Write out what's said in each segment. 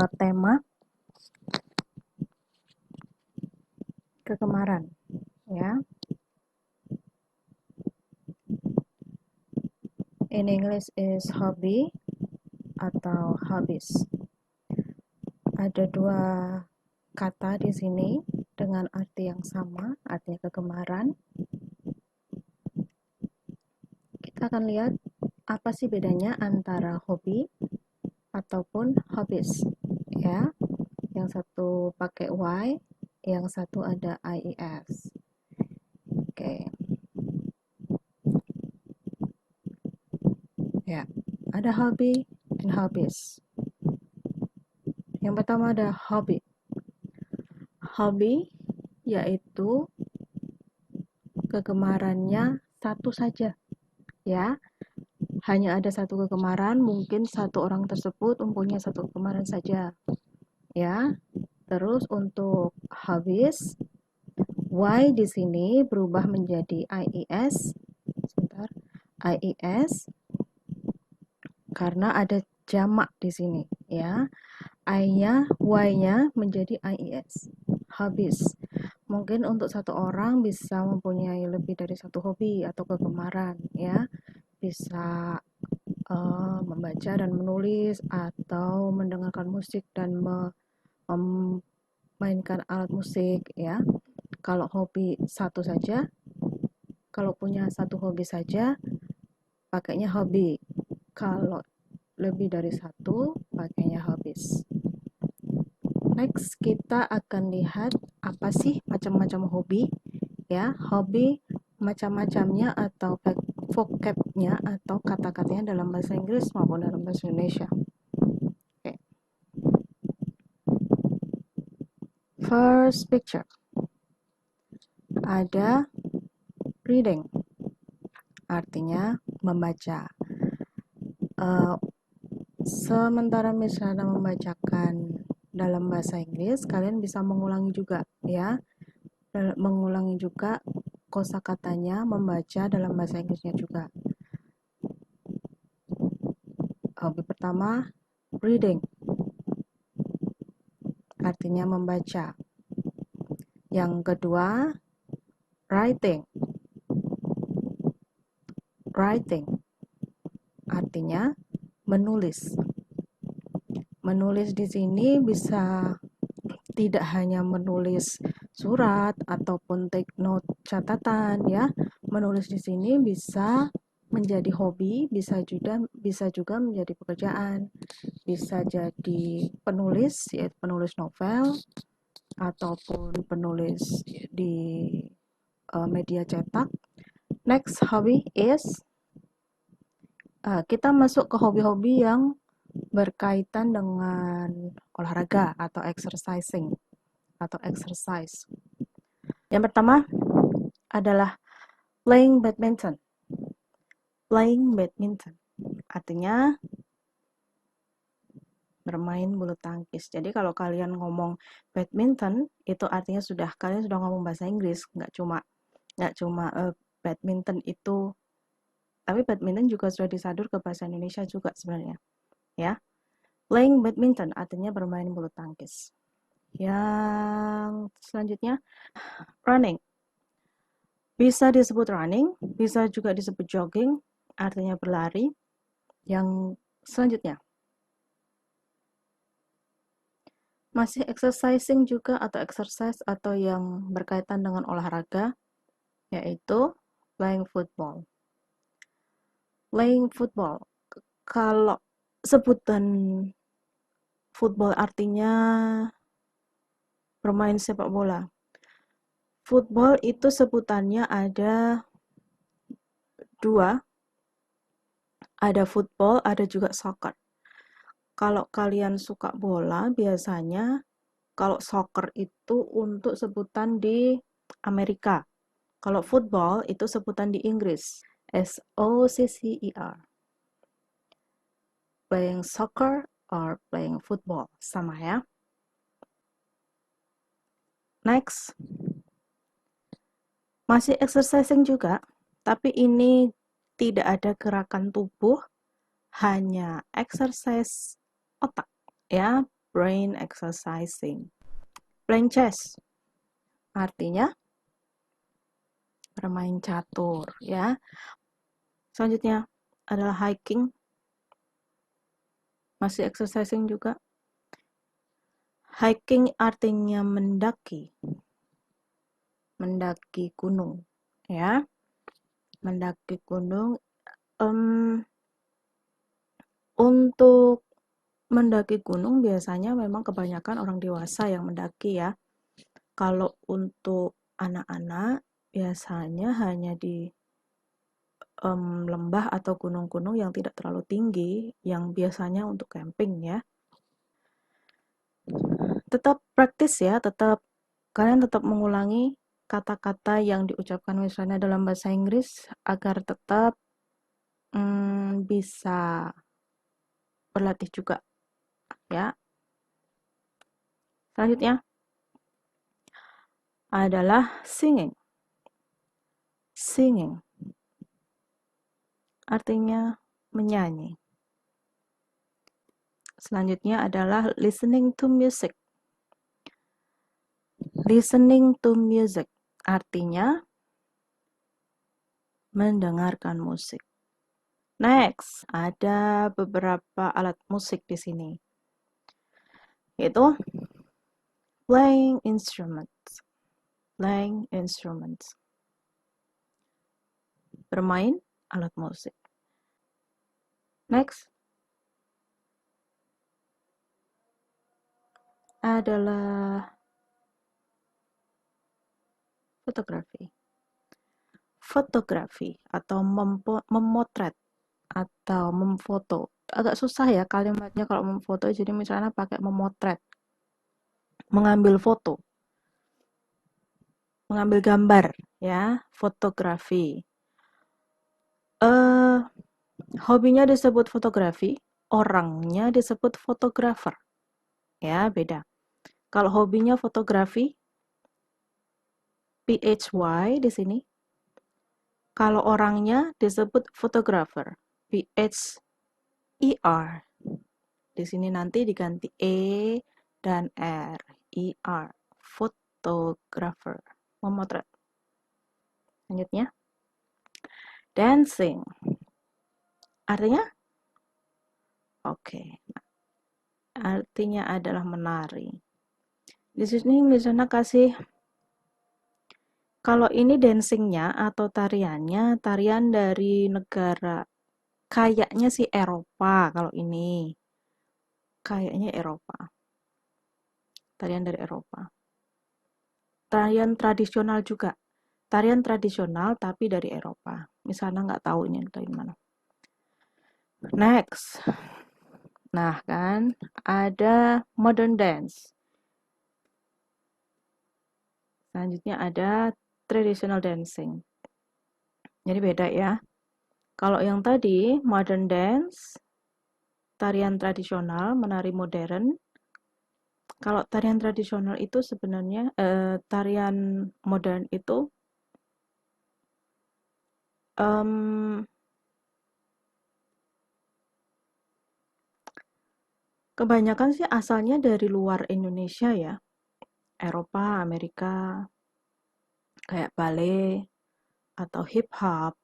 tema kegemaran, ya. In English is hobby atau hobbies. Ada dua kata di sini dengan arti yang sama, artinya kegemaran. Kita akan lihat apa sih bedanya antara hobi ataupun hobbies, ya. Yang satu pakai Y, yang satu ada IES. Oke. Ya, ada hobby dan hobbies. Yang pertama ada hobi. Hobi yaitu kegemarannya satu saja, ya. Hanya ada satu kegemaran, mungkin satu orang tersebut mempunyai satu kegemaran saja, ya. Terus untuk hobbies, Y di sini berubah menjadi IES. Sebentar. IES karena ada jamak di sini, ya. I-nya, Y-nya menjadi IES. Hobbies. Mungkin untuk satu orang bisa mempunyai lebih dari satu hobi atau kegemaran, ya. Bisa membaca dan menulis atau mendengarkan musik dan memainkan alat musik, ya. Kalau hobi satu saja, kalau punya satu hobi saja, pakainya hobi. Kalau lebih dari satu, pakainya hobbies. Next, kita akan lihat apa sih macam-macam hobi, ya. Hobi macam-macamnya atau vocabnya atau kata-katanya dalam bahasa Inggris maupun dalam bahasa Indonesia. Okay. First picture. Ada reading, artinya membaca. Sementara misalnya membacakan dalam bahasa Inggris, kalian bisa mengulangi juga, ya. Mengulangi juga kosakatanya membaca dalam bahasa Inggrisnya juga. Hobi pertama, reading, artinya membaca. Yang kedua, writing. Writing, artinya menulis. Menulis di sini bisa tidak hanya menulis surat ataupun take note catatan, ya. Menulis di sini bisa menjadi hobi, bisa juga menjadi pekerjaan. Bisa jadi penulis, yaitu penulis novel ataupun penulis di media cetak. Next hobby is kita masuk ke hobi-hobi yang berkaitan dengan olahraga atau exercising atau exercise. Yang pertama adalah playing badminton. Playing badminton artinya bermain bulu tangkis. Jadi kalau kalian ngomong badminton, itu artinya kalian sudah ngomong bahasa Inggris, nggak cuma badminton itu, tapi badminton juga sudah disadur ke bahasa Indonesia juga sebenarnya, ya. Playing badminton artinya bermain bulu tangkis. Yang selanjutnya, running. Bisa disebut running, bisa juga disebut jogging, artinya berlari. Yang selanjutnya, masih exercising juga atau exercise atau yang berkaitan dengan olahraga, yaitu playing football. Playing football. Kalau sebutan football artinya bermain sepak bola. Football itu sebutannya ada dua. Ada football, ada juga soccer. Kalau kalian suka bola, biasanya kalau soccer itu untuk sebutan di Amerika. Kalau football itu sebutan di Inggris. SOCCER. Playing soccer or playing football. Sama, ya. Next. Masih exercising juga, tapi ini tidak ada gerakan tubuh, hanya exercise otak, ya. brain exercising. Playing chess artinya bermain catur ya. Selanjutnya adalah hiking, masih exercising juga. Hiking artinya mendaki gunung ya. Mendaki gunung. Untuk mendaki gunung biasanya memang kebanyakan orang dewasa yang mendaki ya. Kalau untuk anak-anak biasanya hanya di lembah atau gunung-gunung yang tidak terlalu tinggi, yang biasanya untuk camping ya. Tetap praktis ya, kalian tetap mengulangi kata-kata yang diucapkan misalnya dalam bahasa Inggris agar tetap bisa berlatih juga ya. Selanjutnya adalah singing. Singing artinya menyanyi. Selanjutnya adalah listening to music. Listening to music artinya mendengarkan musik. Next, ada beberapa alat musik di sini. Yaitu playing instruments. Playing instruments. Bermain alat musik. Next adalah fotografi. Fotografi atau memotret atau memfoto. Agak susah ya kalimatnya kalau memfoto, jadi misalnya pakai memotret. Mengambil foto. Mengambil gambar ya, fotografi. Hobinya disebut fotografi, orangnya disebut fotografer. Ya, beda. Kalau hobinya fotografi, PHY di sini. Kalau orangnya disebut fotografer, PHER. Di sini nanti diganti E dan R, ER, fotografer, memotret. Selanjutnya, dancing. Artinya? Oke. Artinya adalah menari. Di sini misalnya kasih, kalau ini dancingnya atau tariannya, tarian dari negara, kayaknya sih Eropa kalau ini. Kayaknya Eropa. Tarian dari Eropa. Tarian tradisional juga. Tarian tradisional tapi dari Eropa. Misalnya nggak tahu ini dari mana. Next. Nah kan, ada modern dance. Selanjutnya ada traditional dancing. Jadi beda ya. Kalau yang tadi modern dance, tarian tradisional, menari modern. Kalau tarian tradisional itu sebenarnya tarian modern itu kebanyakan sih asalnya dari luar Indonesia ya. Eropa, Amerika, kayak ballet atau hip hop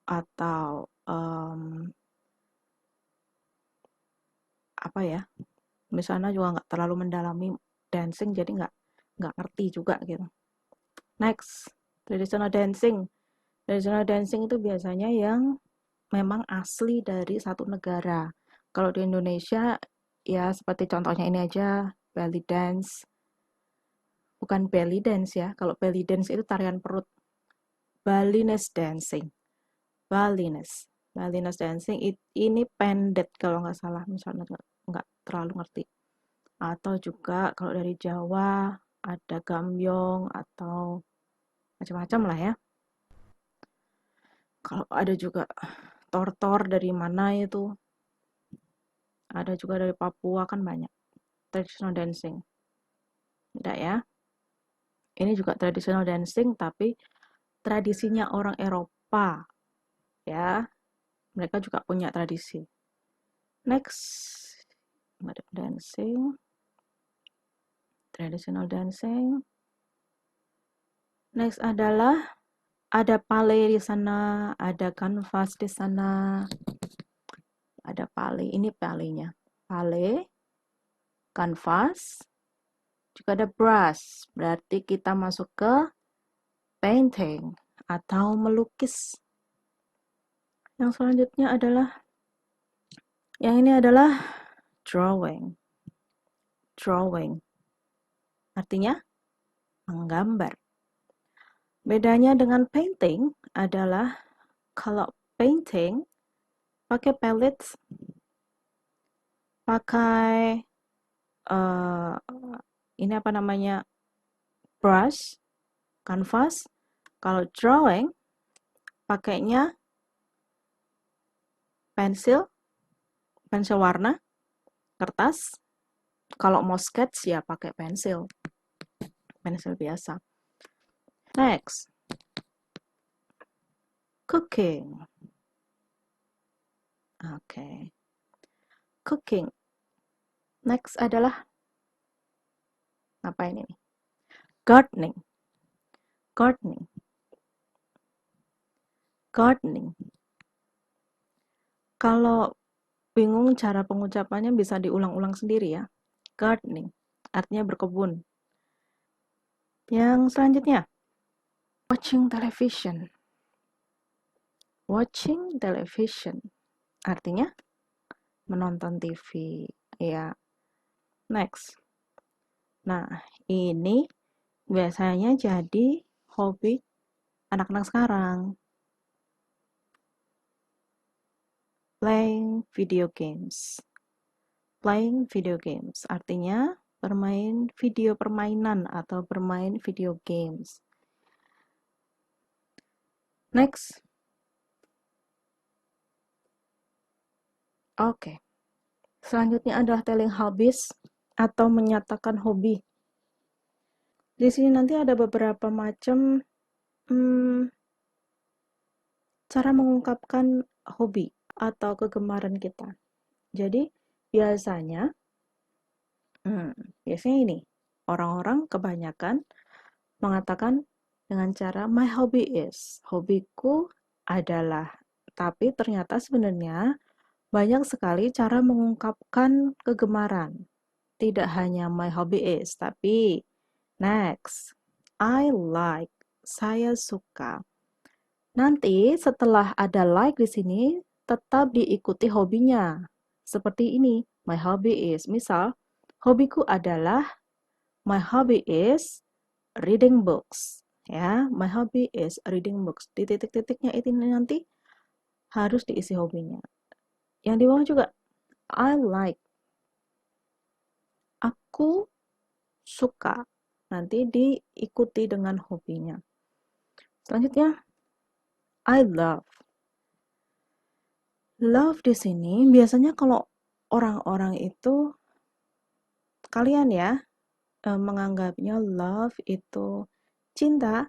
atau apa ya, misalnya juga nggak terlalu mendalami dancing, jadi nggak ngerti juga gitu. Next, traditional dancing. Traditional dancing itu biasanya yang memang asli dari satu negara. Kalau di Indonesia ya seperti contohnya ini aja, belly dance. Bukan belly dance ya. Kalau belly dance itu tarian perut. Balinese dancing. Balinese. Balinese dancing ini pendet kalau nggak salah, misalnya nggak terlalu ngerti. Atau juga kalau dari Jawa ada gambyong atau macam-macam lah ya. Kalau ada juga tortor dari mana itu. Ada juga dari Papua kan banyak. Traditional dancing. Tidak ya. Ini juga traditional dancing tapi tradisinya orang Eropa. Ya. Mereka juga punya tradisi. Next. Modern dancing. Traditional dancing. Next adalah ada pale di sana, ada canvas di sana. Ada pale, ini palenya. Pale, canvas, juga ada brush. Berarti kita masuk ke painting atau melukis. Yang selanjutnya adalah yang ini adalah drawing. Drawing. Artinya menggambar. Bedanya dengan painting adalah kalau painting pakai palettes, pakai ini apa namanya, brush, canvas. Kalau drawing pakainya pensil warna, kertas. Kalau mau sketch ya pakai pensil biasa. Next, cooking. Oke. Cooking. Next adalah apa ini? Gardening. Gardening. Gardening. Kalau bingung cara pengucapannya bisa diulang-ulang sendiri ya. Gardening. Artinya berkebun. Yang selanjutnya, watching television. Watching television. Artinya menonton TV. Ya. Next. Nah, ini biasanya jadi hobi anak-anak sekarang. Playing video games. Playing video games artinya bermain video permainan atau bermain video games. Next. Oke. Selanjutnya adalah telling hobbies atau menyatakan hobi. Di sini nanti ada beberapa macam cara mengungkapkan hobi atau kegemaran kita. Jadi biasanya ini orang-orang kebanyakan mengatakan dengan cara my hobby is, hobiku adalah. Tapi ternyata sebenarnya banyak sekali cara mengungkapkan kegemaran. Tidak hanya my hobby is, tapi next, I like, saya suka. Nanti setelah ada like di sini, tetap diikuti hobinya. Seperti ini, my hobby is. Misal, hobiku adalah, my hobby is reading books. Ya, my hobby is reading books. Di titik-titiknya itu nanti harus diisi hobinya. Yang di bawah juga, I like. Aku suka. Nanti diikuti dengan hobinya. Selanjutnya, I love. Love di sini biasanya kalau orang-orang itu, kalian ya, menganggapnya love itu cinta.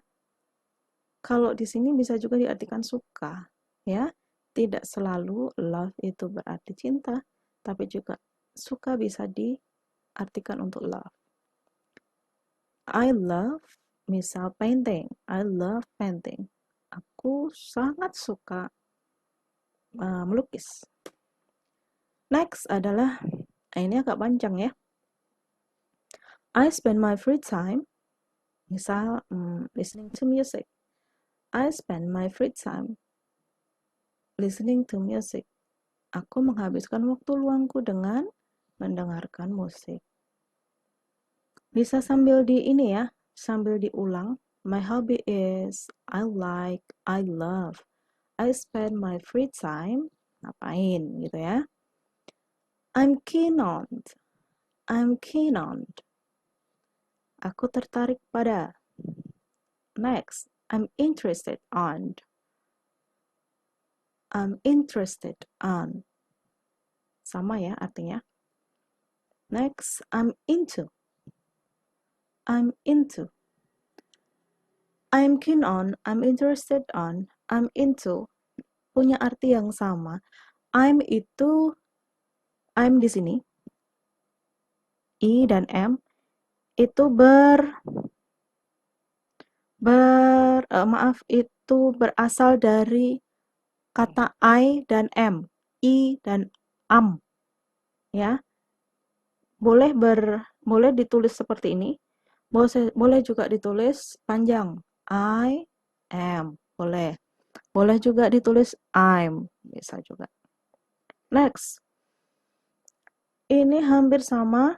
Kalau di sini bisa juga diartikan suka, ya. Tidak selalu love itu berarti cinta, tapi juga suka bisa diartikan untuk love. I love, misal painting. I love painting. Aku sangat suka melukis. Next adalah, ini agak panjang ya. I spend my free time, misal listening to music. I spend my free time listening to music. Aku menghabiskan waktu luangku dengan mendengarkan musik. Bisa sambil sambil diulang. My hobby is, I like, I love. I spend my free time, ngapain gitu ya. I'm keen on. Aku tertarik pada. Next, I'm interested on. Sama ya artinya. Next, I'm into. I'm keen on, I'm interested on, I'm into. Punya arti yang sama. I'm di sini. I dan M itu itu berasal dari kata I dan M, I dan am, ya. Boleh ditulis seperti ini, boleh juga ditulis panjang, I am, boleh. Boleh juga ditulis I'm, bisa juga. Next, ini hampir sama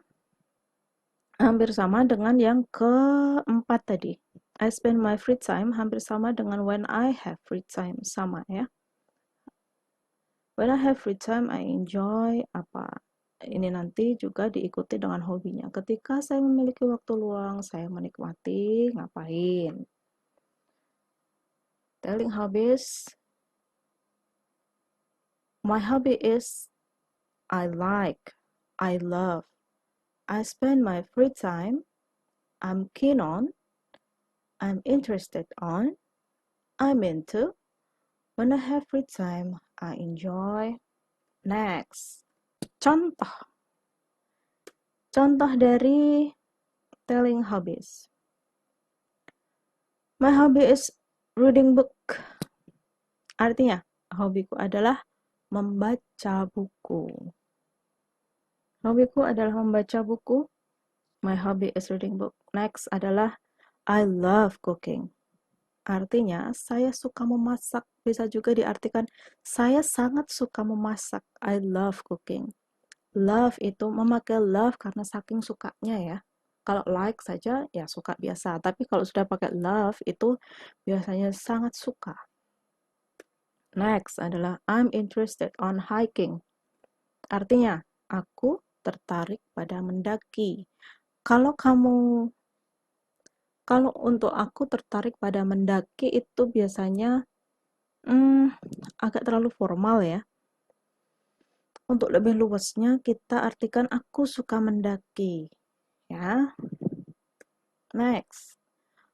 dengan yang keempat tadi. I spend my free time hampir sama dengan when I have free time, sama ya. When I have free time, I enjoy apa? Ini nanti juga diikuti dengan hobinya. Ketika saya memiliki waktu luang, saya menikmati ngapain. Telling hobbies. My hobby is I like, I love. I spend my free time, I'm keen on, I'm interested on, I'm into. When I have free time, I enjoy. Next, contoh. Contoh dari telling hobbies. My hobby is reading book. Artinya, hobiku adalah membaca buku. Hobiku adalah membaca buku. My hobby is reading book. Next adalah I love cooking. Artinya, saya suka memasak. Bisa juga diartikan, saya sangat suka memasak. I love cooking. Love itu memakai love karena saking sukanya ya. Kalau like saja, ya suka biasa. Tapi kalau sudah pakai love, itu biasanya sangat suka. Next adalah I'm interested on hiking. Artinya, aku tertarik pada mendaki. Kalau untuk aku tertarik pada mendaki itu biasanya agak terlalu formal ya. Untuk lebih luasnya kita artikan aku suka mendaki. Ya. Next.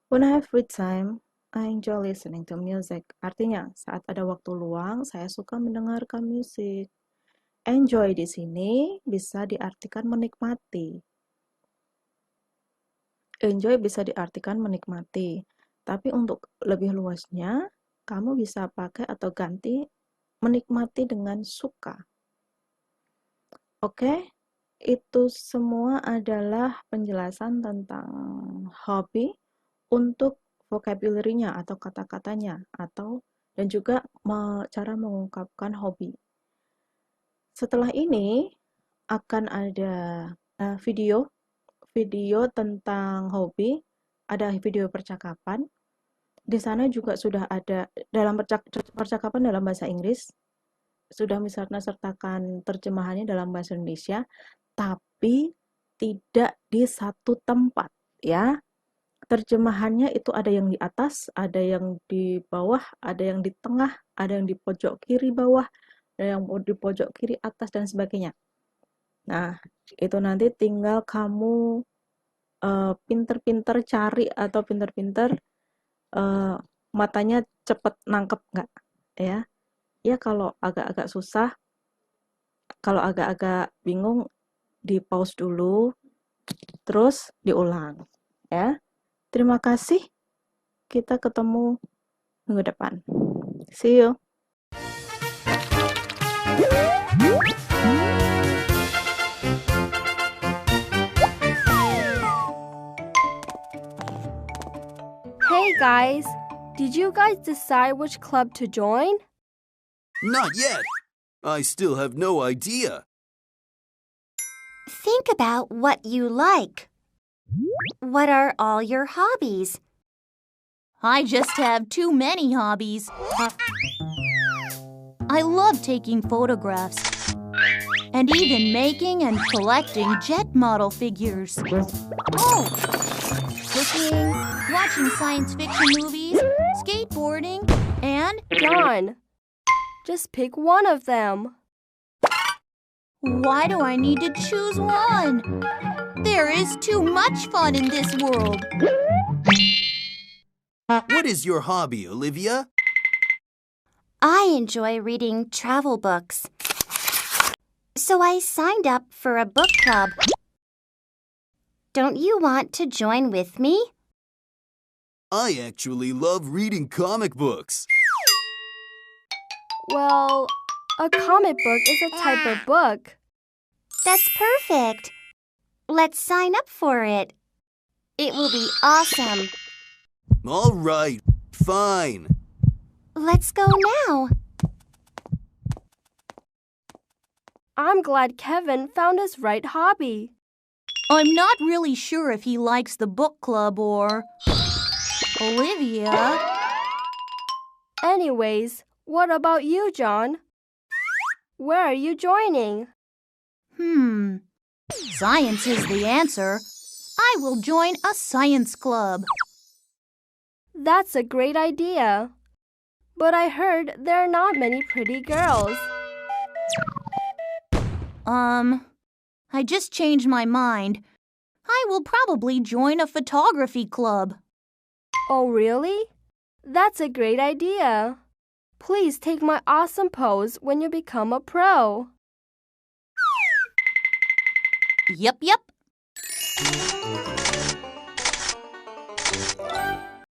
When I have free time, I enjoy listening to music. Artinya, saat ada waktu luang, saya suka mendengarkan musik. Enjoy di sini bisa diartikan menikmati. Enjoy bisa diartikan menikmati. Tapi untuk lebih luasnya, kamu bisa pakai atau ganti menikmati dengan suka. Oke, itu semua adalah penjelasan tentang hobi untuk vocabulary-nya atau kata-katanya dan juga cara mengungkapkan hobi. Setelah ini akan ada video tentang hobi, ada video percakapan. Di sana juga sudah ada dalam percakapan dalam bahasa Inggris, sudah misalnya sertakan terjemahannya dalam bahasa Indonesia, tapi tidak di satu tempat ya. Terjemahannya itu ada yang di atas, ada yang di bawah, ada yang di tengah, ada yang di pojok kiri bawah, ada yang di pojok kiri atas dan sebagainya. Nah, itu nanti tinggal kamu pinter-pinter cari atau pinter-pinter matanya cepet nangkep nggak ya. Ya kalau agak-agak susah, kalau agak-agak bingung, di pause dulu, terus diulang ya. Terima kasih, kita ketemu minggu depan. See you. Hey guys, did you guys decide which club to join? Not yet. I still have no idea. Think about what you like. What are all your hobbies? I just have too many hobbies. I love taking photographs and even making and collecting jet model figures. Oh, cooking, watching science fiction movies, skateboarding, and... John, just pick one of them. Why do I need to choose one? There is too much fun in this world. What is your hobby, Olivia? I enjoy reading travel books. So I signed up for a book club. Don't you want to join with me? I actually love reading comic books. Well, a comic book is a type of book. That's perfect. Let's sign up for it. It will be awesome. All right, fine. Let's go now. I'm glad Kevin found his right hobby. I'm not really sure if he likes the book club or... Olivia? Anyways, what about you, John? Where are you joining? Science is the answer. I will join a science club. That's a great idea. But I heard there are not many pretty girls. I just changed my mind. I will probably join a photography club. Oh, really? That's a great idea. Please take my awesome pose when you become a pro. Yep.